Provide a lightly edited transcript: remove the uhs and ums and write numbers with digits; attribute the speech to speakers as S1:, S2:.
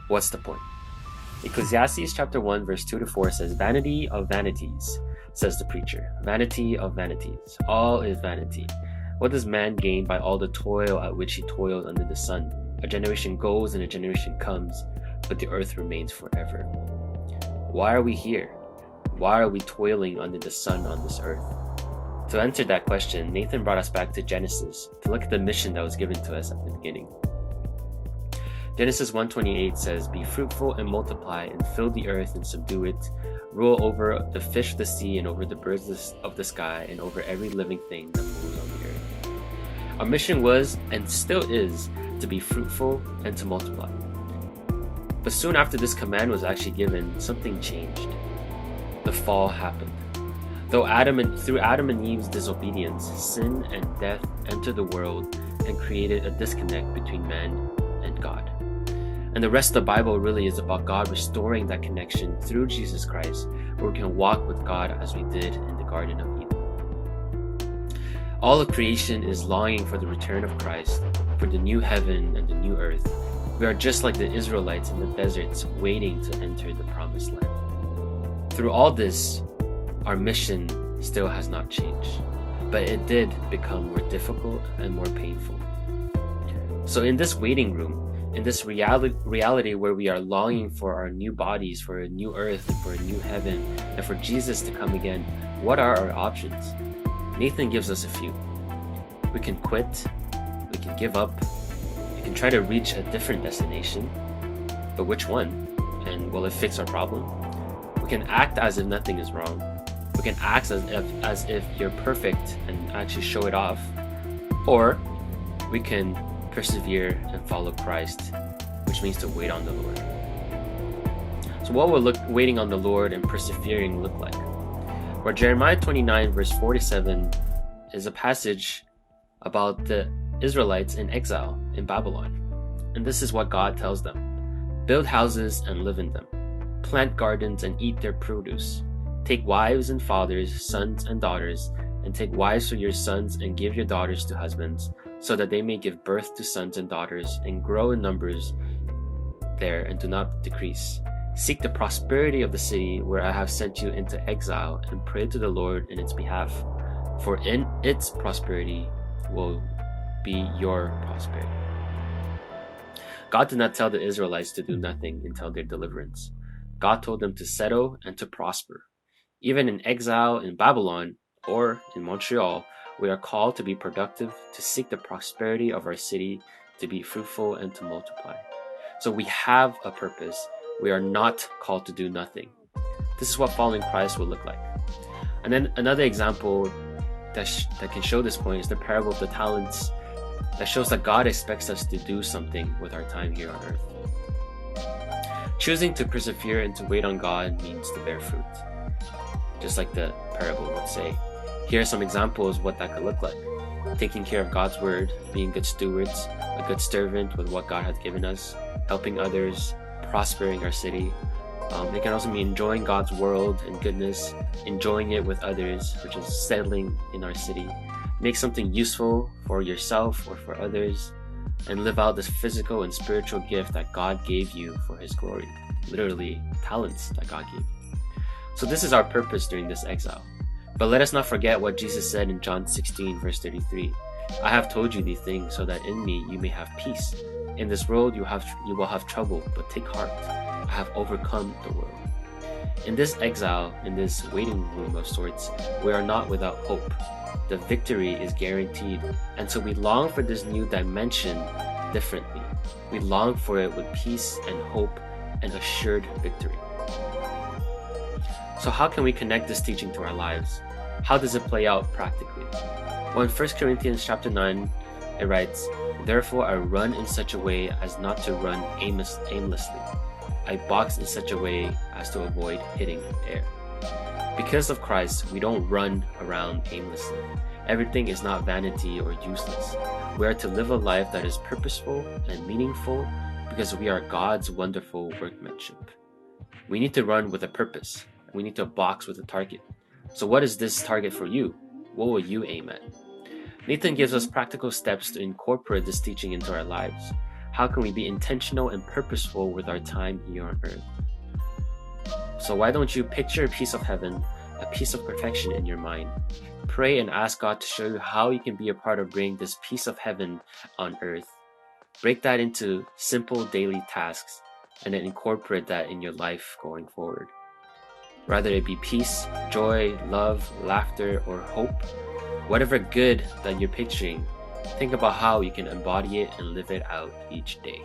S1: What's the point? Ecclesiastes chapter 1 verse 2 to 4 says, "Vanity of vanities, says the preacher. Vanity of vanities. All is vanity. What does man gain by all the toil at which he toiled under the sun? A generation goes and a generation comes, but the earth remains forever." Why are we here? Why are we toiling under the sun on this earth? To answer that question, Nathan brought us back to Genesis to look at the mission that was given to us at the beginning. Genesis 1:28 says, "Be fruitful and multiply and fill the earth and subdue it. Rule over the fish of the sea and over the birds of the sky and over every living thing that moves on the earth." Our mission was, and still is, to be fruitful and to multiply. But soon after this command was actually given, something changed. The fall happened. Through Adam and Eve's disobedience, sin and death entered the world and created a disconnect between man and God. And the rest of the Bible really is about God restoring that connection through Jesus Christ, where we can walk with God as we did in the Garden of Eden. All of creation is longing for the return of Christ, for the new heaven and the new earth. We are just like the Israelites in the deserts, waiting to enter the promised land. Through all this, our mission still has not changed, but it did become more difficult and more painful. So in this waiting room, in this reality where we are longing for our new bodies, for a new earth, for a new heaven, and for Jesus to come again, what are our options? Nathan gives us a few. We can quit, we can give up, we can try to reach a different destination, but which one? And will it fix our problem? We can act as if nothing is wrong. We can act as if you're perfect and actually show it off. Or we can persevere and follow Christ, which means to wait on the Lord. So what will waiting on the Lord and persevering look like? Where Jeremiah 29 verse 47 is a passage about the Israelites in exile in Babylon. And this is what God tells them: "Build houses and live in them. Plant gardens and eat their produce. Take wives and fathers, sons and daughters, and take wives for your sons and give your daughters to husbands, so that they may give birth to sons and daughters and grow in numbers there and do not decrease. Seek the prosperity of the city where I have sent you into exile and pray to the Lord in its behalf, for in its prosperity will be your prosperity." God did not tell the Israelites to do nothing until their deliverance. God told them to settle and to prosper. Even in exile in Babylon or in Montreal, we are called to be productive, to seek the prosperity of our city, to be fruitful and to multiply. So we have a purpose. We are not called to do nothing. This is what following Christ will look like. And then another example that can show this point is the parable of the talents, that shows that God expects us to do something with our time here on earth. Choosing to persevere and to wait on God means to bear fruit, just like the parable would say. Here are some examples of what that could look like. Taking care of God's word, being good stewards, a good servant with what God has given us, helping others, prospering our city. It can also mean enjoying God's world and goodness, enjoying it with others, which is settling in our city. Make something useful for yourself or for others, and live out this physical and spiritual gift that God gave you for His glory. Literally, talents that God gave. So this is our purpose during this exile. But let us not forget what Jesus said in John 16 verse 33. "I have told you these things so that in me you may have peace. In this world you will have trouble, but take heart. I have overcome the world." In this exile, in this waiting room of sorts, we are not without hope. The victory is guaranteed, and so we long for this new dimension differently. We long for it with peace and hope and assured victory. So how can we connect this teaching to our lives? How does it play out practically? Well, in 1 Corinthians chapter 9, it writes, "Therefore I run in such a way as not to run aimlessly. I box in such a way as to avoid hitting air." Because of Christ, we don't run around aimlessly. Everything is not vanity or useless. We are to live a life that is purposeful and meaningful because we are God's wonderful workmanship. We need to run with a purpose. We need to box with a target. So what is this target for you? What will you aim at? Nathan gives us practical steps to incorporate this teaching into our lives. How can we be intentional and purposeful with our time here on earth? So why don't you picture a piece of heaven, a piece of perfection in your mind? Pray and ask God to show you how you can be a part of bringing this piece of heaven on earth. Break that into simple daily tasks and then incorporate that in your life going forward. Whether it be peace, joy, love, laughter, or hope, whatever good that you're picturing, think about how you can embody it and live it out each day.